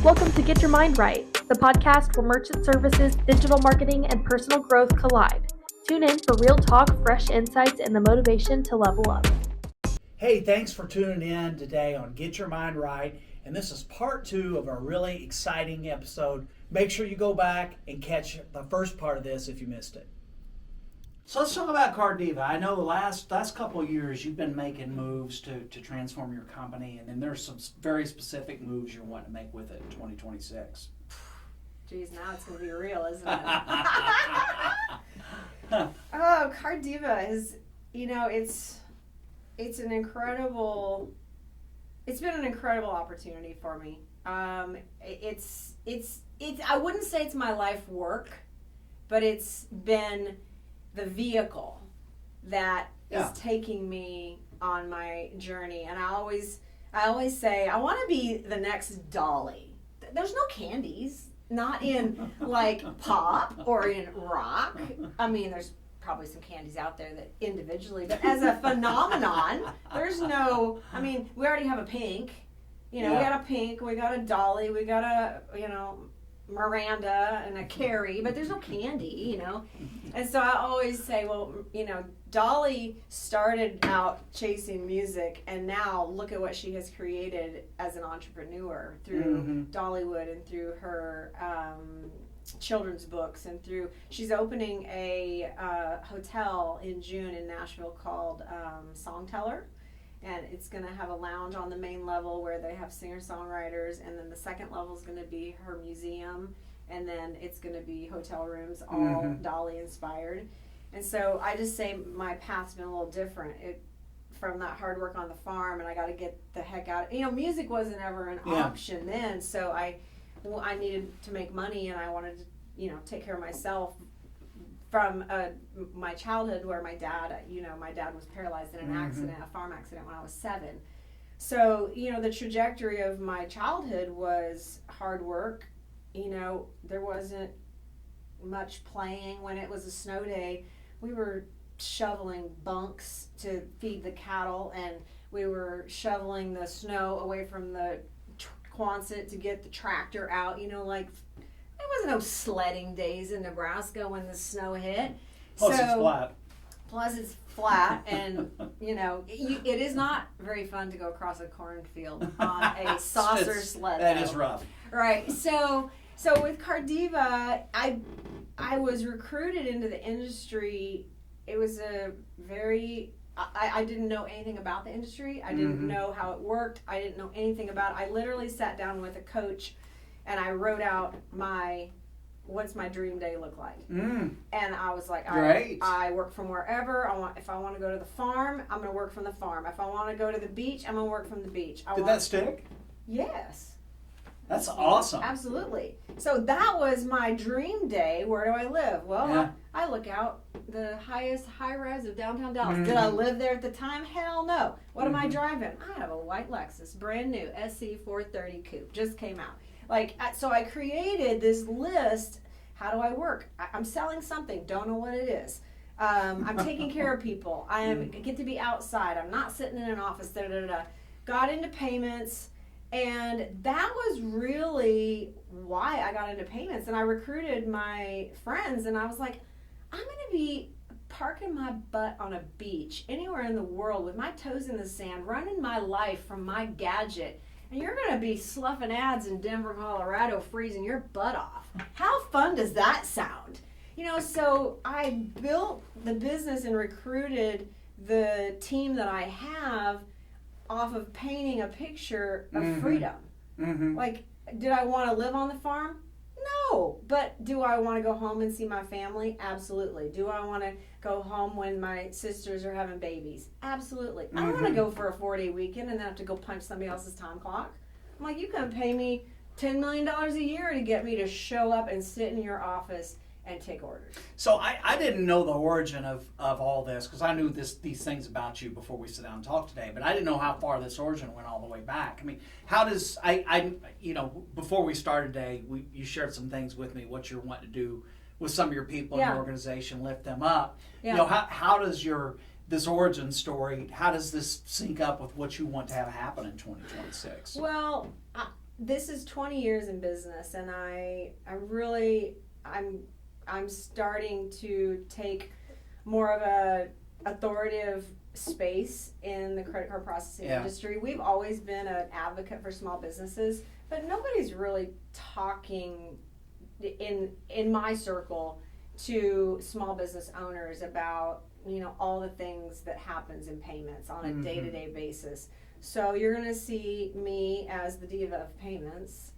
Welcome to Get Your Mind Right, the podcast where merchant services, digital marketing, and personal growth collide. Tune in for real talk, fresh insights, and the motivation to level up. Hey, thanks for tuning in today on Get Your Mind Right. And this is part 2 of a really exciting episode. Make sure you go back and catch the first part of this if you missed it. So let's talk about Cardiva. I know the last couple of years you've been making moves to transform your company, and then there's some very specific moves you're wanting to make with it in 2026. Geez, now it's going to be real, isn't it? Oh, Cardiva is, it's an incredible, it's been an incredible opportunity for me. It's I wouldn't say it's my life work, but it's been the vehicle that is taking me on my journey. And I always say I want to be the next Dolly. There's no candies, not in like pop or in rock. I mean, there's probably some candies out there that individually, but as a phenomenon, there's no, we already have a Pink. We got a Pink, we got a Dolly, we got a, Miranda and a Carrie, but there's no candy, And so I always say, well, Dolly started out chasing music, and now look at what she has created as an entrepreneur through Dollywood and through her children's books, and through, she's opening a hotel in June in Nashville called Songteller. And it's going to have a lounge on the main level where they have singer-songwriters, and then the second level is going to be her museum, and then it's going to be hotel rooms, all Dolly inspired. And so I just say my path's been a little different. From that hard work on the farm, and I got to get the heck out. Music wasn't ever an option then, so I needed to make money, and I wanted to, take care of myself. From my childhood, where my dad was paralyzed in an accident, a farm accident, when I was 7. So, the trajectory of my childhood was hard work. There wasn't much playing. When it was a snow day, we were shoveling bunks to feed the cattle, and we were shoveling the snow away from the Quonset to get the tractor out, there wasn't no sledding days in Nebraska when the snow hit. Plus it's flat. Plus it's flat, and it is not very fun to go across a cornfield on a saucer sled. That is rough. Right. So with Cardiva, I was recruited into the industry. It was a very I didn't know anything about the industry. I didn't know how it worked. I didn't know anything about it. I literally sat down with a coach, and I wrote out what's my dream day look like. And I was like, I work from wherever. If I want to go to the farm, I'm going to work from the farm. If I want to go to the beach, I'm going to work from the beach. Did that stick? Yes. That's awesome. Absolutely. So that was my dream day. Where do I live? Well, I look out the highest high-rise of downtown Dallas. Did I live there at the time? Hell no. What am I driving? I have a white Lexus, brand new, SC 430 coupe. Just came out. So I created this list. How do I work? I'm selling something. Don't know what it is. I'm taking care of people. I get to be outside. I'm not sitting in an office. Got into payments. And that was really why I got into payments. And I recruited my friends, and I was like, I'm going to be parking my butt on a beach anywhere in the world with my toes in the sand, running my life from my gadget. And you're going to be sloughing ads in Denver, Colorado, freezing your butt off. How fun does that sound? So I built the business and recruited the team that I have off of painting a picture of freedom. Did I want to live on the farm? No. But do I want to go home and see my family? Absolutely. Do I want to go home when my sisters are having babies? Absolutely. I don't want to go for a 4-day weekend and then have to go punch somebody else's time clock. I'm like, you can pay me $10 million a year to get me to show up and sit in your office and take orders. So I didn't know the origin of all this, because I knew these things about you before we sit down and talk today, but I didn't know how far this origin went all the way back. How does before we started today, you shared some things with me, what you're wanting to do with some of your people in your organization, lift them up. How does this origin story, how does this sync up with what you want to have happen in 2026? Well, this is 20 years in business, and I'm starting to take more of a authoritative space in the credit card processing industry. We've always been an advocate for small businesses, but nobody's really talking in my circle to small business owners about, you know, all the things that happens in payments on a day-to-day basis. So you're going to see me as the diva of payments,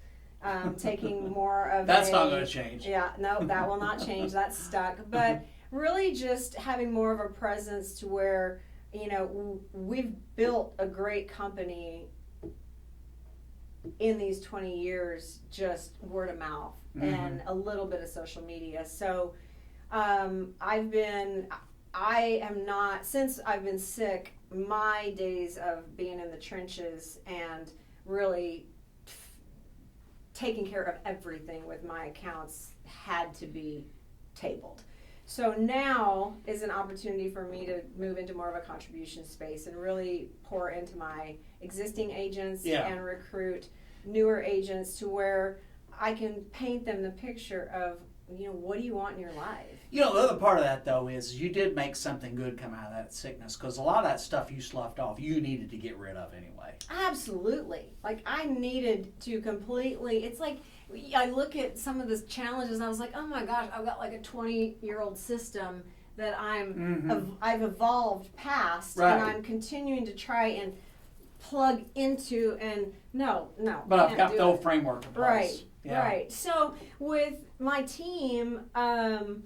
taking more of That's not going to change. Yeah, no, that will not change. That's stuck. But really just having more of a presence to where, you know, we've built a great company in these 20 years, just word of mouth and a little bit of social media. So since I've been sick, my days of being in the trenches and really taking care of everything with my accounts had to be tabled. So now is an opportunity for me to move into more of a contribution space and really pour into my existing agents and recruit newer agents to where I can paint them the picture of, you know, what do you want in your life? You know, the other part of that, though, is you did make something good come out of that sickness, because a lot of that stuff you sloughed off, you needed to get rid of anyway. Absolutely. Like, I needed to completely, it's like, I look at some of the challenges and I was like, oh my gosh, I've got like a 20-year-old system that I've evolved past, and I'm continuing to try and plug into, and no. But I've got the old framework in place. Right. Yeah. Right. So with my team, I've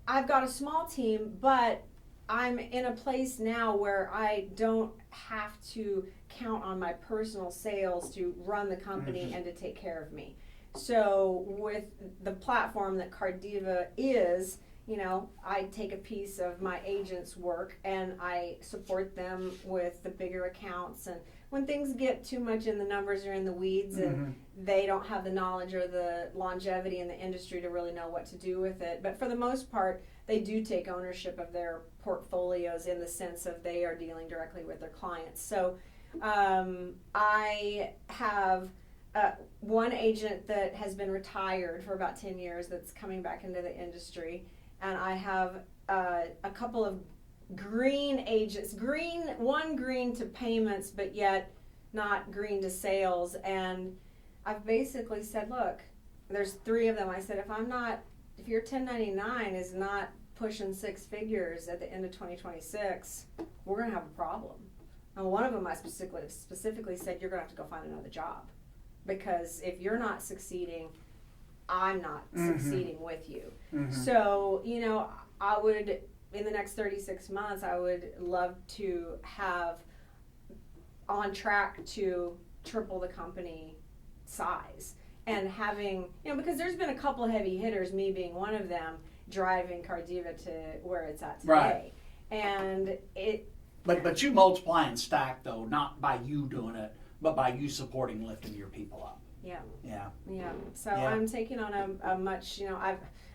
got a small team, but I'm in a place now where I don't have to count on my personal sales to run the company and to take care of me. So with the platform that Cardiva is, you know, I take a piece of my agent's work and I support them with the bigger accounts. And when things get too much in the numbers or in the weeds and they don't have the knowledge or the longevity in the industry to really know what to do with it. But for the most part, they do take ownership of their portfolios in the sense of they are dealing directly with their clients. So I have one agent that has been retired for about 10 years that's coming back into the industry. And I have a couple of green agents, one green to payments, but yet not green to sales. And I've basically said, look, there's 3 of them. I said, if your 1099 is not pushing 6 figures at the end of 2026, we're going to have a problem. And one of them I specifically said, you're going to have to go find another job. Because if you're not succeeding, I'm not succeeding with you. So, you know, I would, in the next 36 months, I would love to have on track to triple the company size. And having, you know, because there's been a couple of heavy hitters, me being one of them, driving Cardiva to where it's at today. Right. And But you multiply and stack, though, not by you doing it, but by you supporting and lifting your people up. Yeah. So I'm taking on a much, you know,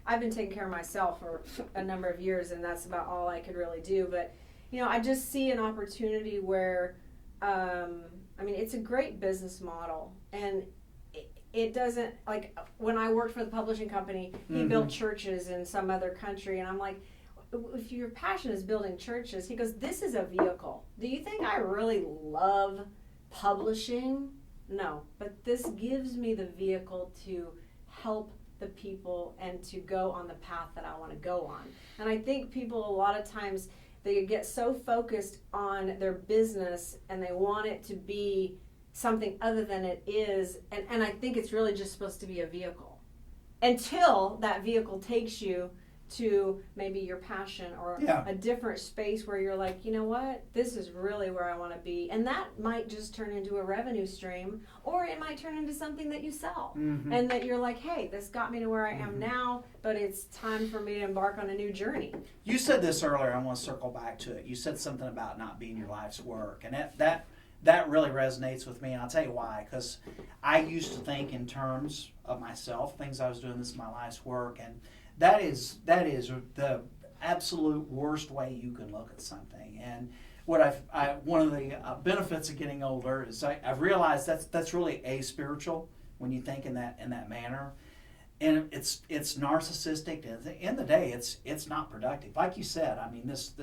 I've been taking care of myself for a number of years, and that's about all I could really do. But, you know, I just see an opportunity where, I mean, it's a great business model, and it doesn't, like, when I worked for the publishing company, he built churches in some other country, and I'm like, if your passion is building churches, he goes, this is a vehicle. Do you think I really love publishing? No, but this gives me the vehicle to help the people and to go on the path that I want to go on. And I think people a lot of times, they get so focused on their business and they want it to be something other than it is, and I think it's really just supposed to be a vehicle until that vehicle takes you to maybe your passion or a different space where you're like, you know what, this is really where I want to be. And that might just turn into a revenue stream, or it might turn into something that you sell and that you're like, hey, this got me to where I am now, but it's time for me to embark on a new journey. You said this earlier, I want to circle back to it. You said something about not being your life's work, and that really resonates with me, and I'll tell you why. Because I used to think in terms of myself, things I was doing, this is my life's work, and that is the absolute worst way you can look at something. And one of the benefits of getting older is I've realized that's really aspiritual when you think in that manner. And it's narcissistic. At the end of the day, it's not productive. Like you said, I mean, this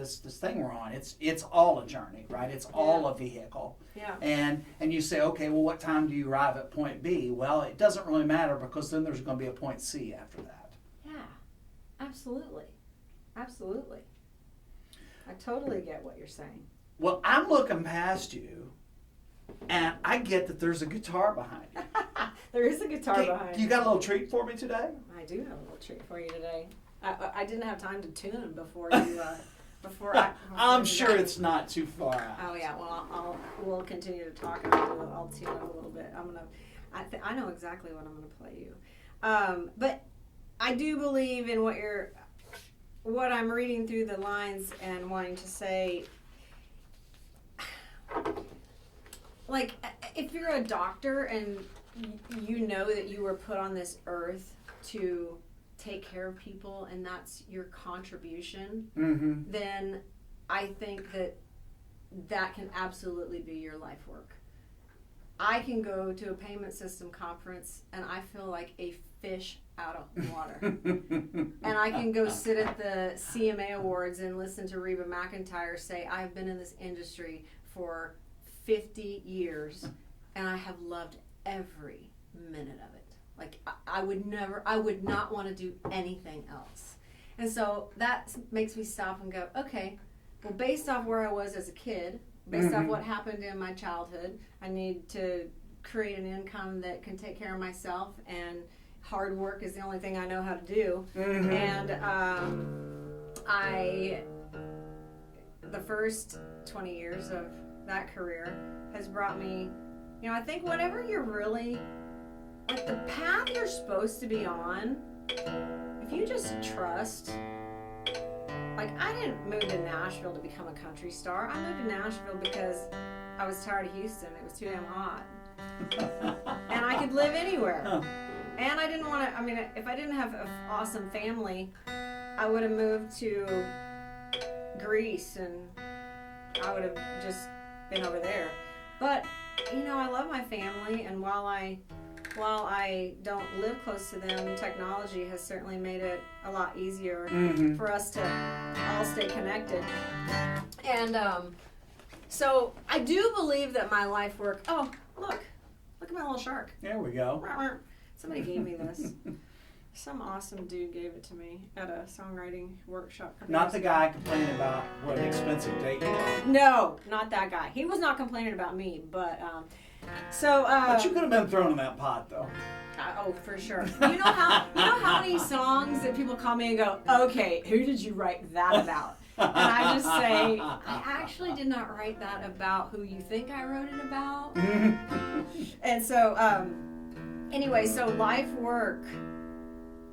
thing we're on, it's all a journey, right? It's all a vehicle. Yeah. And you say, okay, well, what time do you arrive at point B? Well, it doesn't really matter because then there's going to be a point C after that. Yeah, absolutely. Absolutely. I totally get what you're saying. Well, I'm looking past you, and I get that there's a guitar behind you. There is a guitar behind you. You got a little treat for me today? I do have a little treat for you today. I didn't have time to tune before you. I'm sure it's not too far out. Oh yeah. Well, we'll continue to talk, and I'll tune it a little bit. I know exactly what I'm gonna play you. But I do believe in what I'm reading through the lines and wanting to say. Like, if you're a doctor and you know that you were put on this earth to take care of people and that's your contribution, then I think that can absolutely be your life work. I can go to a payment system conference and I feel like a fish out of water. And I can go sit at the CMA Awards and listen to Reba McEntire say, I've been in this industry for 50 years and I have loved every minute of it. Like, I would not want to do anything else. And so that makes me stop and go, okay, well, based off where I was as a kid, based off what happened in my childhood, I need to create an income that can take care of myself, and hard work is the only thing I know how to do. And the first 20 years of that career has brought me, I think whatever you're really, like the path you're supposed to be on, if you just trust, like I didn't move to Nashville to become a country star. I moved to Nashville because I was tired of Houston. It was too damn hot. And I could live anywhere. And I didn't want to, if I didn't have an awesome family, I would have moved to Greece and I would have just been over there. But, I love my family, and while I don't live close to them, technology has certainly made it a lot easier for us to all stay connected. And so I do believe that my life work, look at my little shark. There we go. Somebody gave me this. Some awesome dude gave it to me at a songwriting workshop. Not the guy complaining about what an expensive date you are. No, not that guy. He was not complaining about me, but but you could have been thrown in that pot, though. For sure. You know how many songs that people call me and go, okay, who did you write that about? And I just say, I actually did not write that about who you think I wrote it about. And so, anyway, so life work.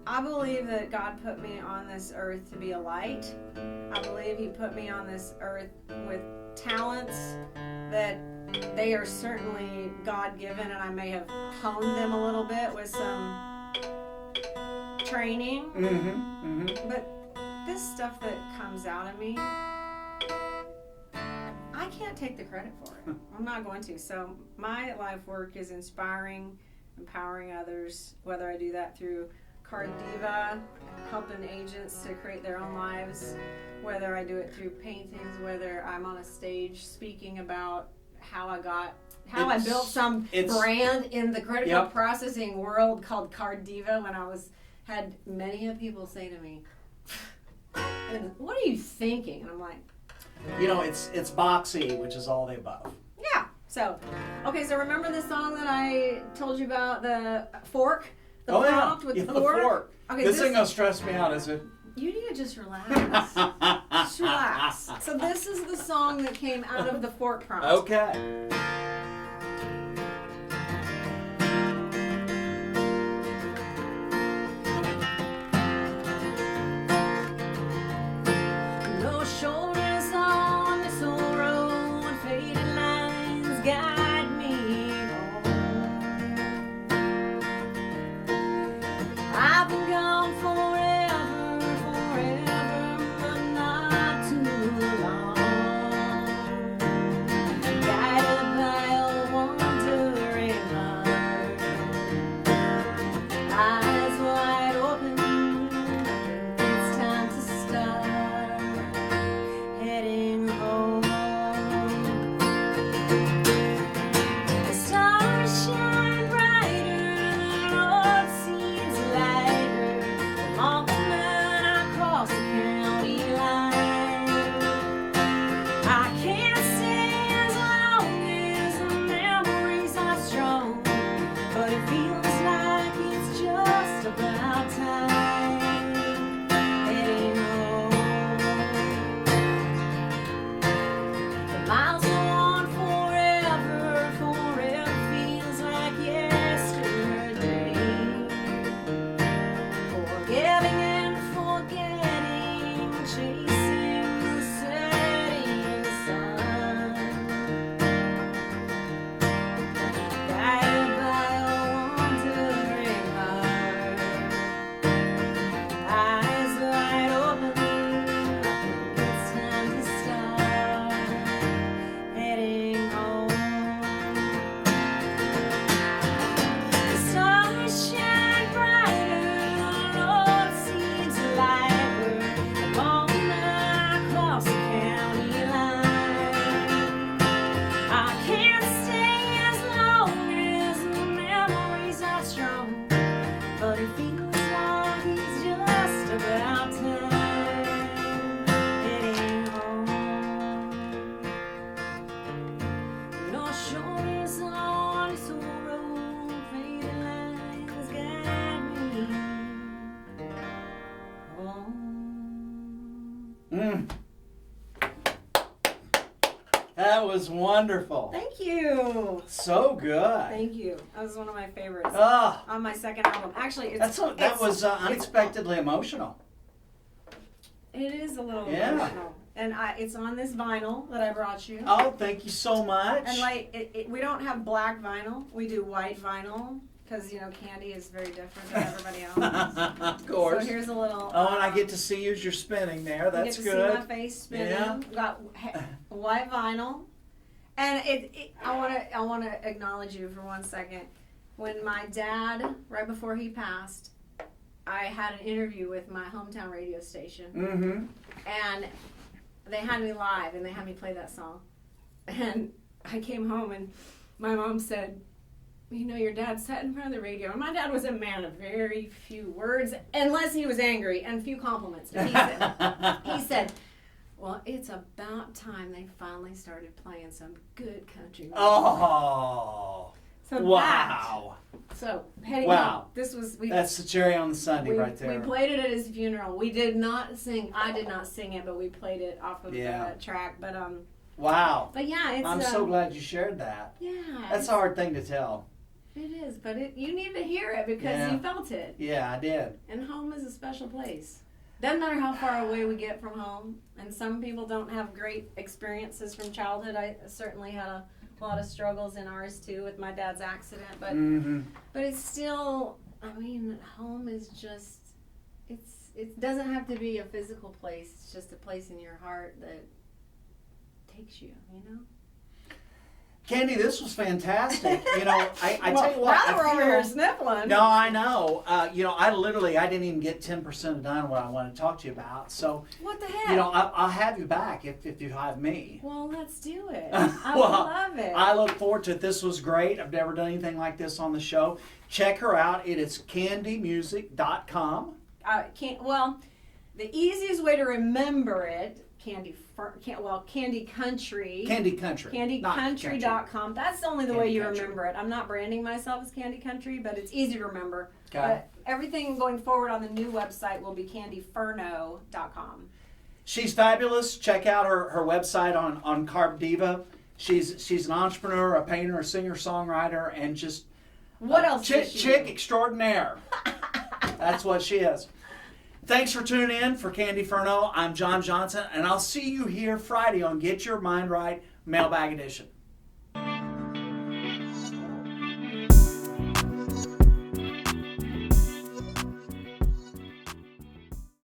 I believe that God put me on this earth to be a light. I believe He put me on this earth with talents that they are certainly God-given, and I may have honed them a little bit with some training. But this stuff that comes out of me, I can't take the credit for it. I'm not going to. So my life work is inspiring, empowering others, whether I do that through Card Diva, helping agents to create their own lives, whether I do it through paintings, whether I'm on a stage speaking about how I built some brand in the critical processing world called Card Diva when I had many people say to me, what are you thinking? And I'm like, it's boxy, which is all the above. Yeah. So remember the song that I told you about, the fork? The prompt with the fork? Okay, this ain't gonna stress me out, is it? You need to just relax. Just relax. So this is the song that came out of the fork prompt. Okay. No shoulders on this old road, faded lines guide me home. I've been gone forever, but not too long. was wonderful. Thank you. So good. Thank you. That was one of my favorites Ah, on my second album. Actually, that was unexpectedly emotional. It is a little Yeah. emotional. And it's on this vinyl that I brought you. Oh, thank you so much. And like, we don't have black vinyl. We do white vinyl because, you know, Candy is very different than everybody else. Of course. So here's a little. Oh, and I get to see you as you're spinning there. That's you get to good. see my face spinning. Yeah. We got white vinyl. And I want to acknowledge you for 1 second. When my dad, right before he passed, I had an interview with my hometown radio station. Mm-hmm. And they had me live and they had me play that song. And I came home and my mom said, you know, your dad sat in front of the radio. And my dad was a man of very few words, unless he was angry, and few compliments. And he said, well, it's about time they finally started playing some good country music. Oh, So wow. So, heading Wow. home, That's the cherry on the sundae right there. We played it at his funeral. We did not sing. I did not sing it, but we played it off of the track. Wow. But yeah, it's. I'm so glad you shared that. Yeah. That's a hard thing to tell. It is, but you need to hear it because you felt it. Yeah, I did. And home is a special place. Doesn't matter how far away we get from home. And some people don't have great experiences from childhood. I certainly had a lot of struggles in ours too with my dad's accident, but but it's still, I mean, home is just, it doesn't have to be a physical place. It's just a place in your heart that takes you, you know. Candy, this was fantastic. You know, I tell you what, now we're over here sniffling. No, I know. You know, I didn't even get 10% done what I want to talk to you about. So, what the heck? you know, I'll have you back if you have me. Well, let's do it. I love it. I look forward to it. This was great. I've never done anything like this on the show. Check her out. It is candymusic.com. The easiest way to remember it, Candy Country. Candy Country. CandyCountry.com. That's only the Candy way you Country. remember it. I'm not branding myself as Candy Country, but it's easy to remember. Okay. But everything going forward on the new website will be CandyFerno.com. She's fabulous. Check out her website on Carb Diva. She's an entrepreneur, a painter, a singer, songwriter, and just what else? Chick extraordinaire. That's what she is. Thanks for tuning in for Candy Ferno. I'm John Johnson, and I'll see you here Friday on Get Your Mind Right Mailbag Edition.